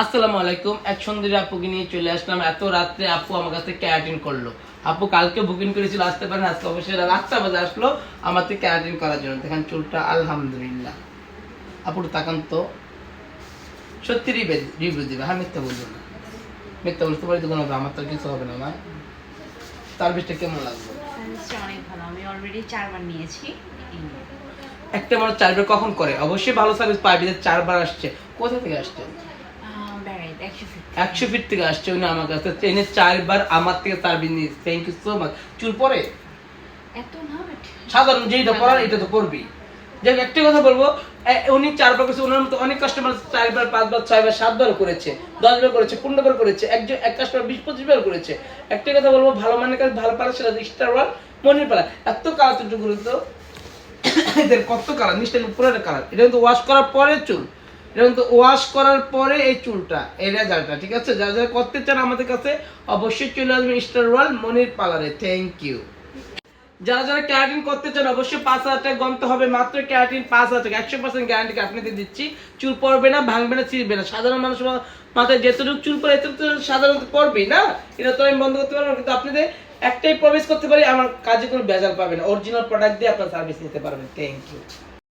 আসসালামু আলাইকুম। এক সুন্দরী আপুকে নিয়ে চলে আসলাম। এত রাত্রে আপু আমার কাছে ক্যারাটিন করলো। আপু কালকে বুকিং করেছিল, আসতে পারেন, আজকে অবশ্যই রাত 8টা বাজে আসলো আমার থেকে ক্যারাটিন করার জন্য। দেখেন চুলটা আলহামদুলিল্লাহ। আপুর তাকান তো, সত্যি রিভিউ দিবে, হ্যাঁ মিথ্যা বলবো না। মিথ্যা বলতে পারি তো কোনো হবে, আমার তো কিছু হবে না। না সার্ভিসটা কেমন লাগবে? সার্ভিসটা অনেক ভালো। আমি অলরেডি 4 বার নিয়েছি। একটা মানুষ 4 বার কখন করে? অবশ্যই ভালো সার্ভিস পাইবে যে 4 বার আসছে। কোথা থেকে আসছে? বেড়াইতে 100 ফিট। 100 ফিট থেকে আসছে উনি আমার কাছে। ট্রেনে 4 বার আমার থেকে সার্ভিস নিয়েছে। Thank you so much. চুল পরে এত না বাট সাধারণ যেটা পড়ার এটা তো করবি। যাক একটা কথা বলবো, উনি 4 বার করেছে, ওনার মতো অনেক কাস্টমার 4 বার 5 বার 6 বার 7 বার করেছে, 10 বার করেছে, 15 বার করেছে, এক কাস্টমার 20-25 বার করেছে। একটা কথা বলবো, ভালো মানের কাজ ভালো পালা সেটা স্টার ওয়াল মনির পালা। এত কালার চুল গুলো তো এদের কত কালার, নিচটা উপরের কালার। এটা কিন্তু ওয়াশ করার পরে চুল, এটা কিন্তু ওয়াশ করার পরে এই চুলটা, এই রেজাল্টটা। ঠিক আছে, যারা যারা করতে চান আমাদের কাছে অবশ্যই চলে আসবেন স্টার ওয়াল মনির পার্লারে। Thank you. যারা যারা ক্যারাটিন করতে চান অবশ্যই 5,000 টাকা গন্তে হবে। মাত্র ক্যারাটিন 5,000 টাকা, 100% গ্যারান্টি আপনাকে দিচ্ছি। চুল পড়বে না, ভাঙবে না, ছিঁড়বে না। সাধারণ মানুষ মাথায় যেতটুকু চুল পড়ে এতটুকু সাধারণত পড়বেই না, এটা তো আমি বন্ধ করতে পারবো না। কিন্তু আপনাদের একটাই প্রমিস করতে পারি, আমার কাজে কোনো ভেজাল পাবেন, অরিজিনাল প্রোডাক্ট দিয়ে আপনার সার্ভিস নিতে পারবেন। Thank you.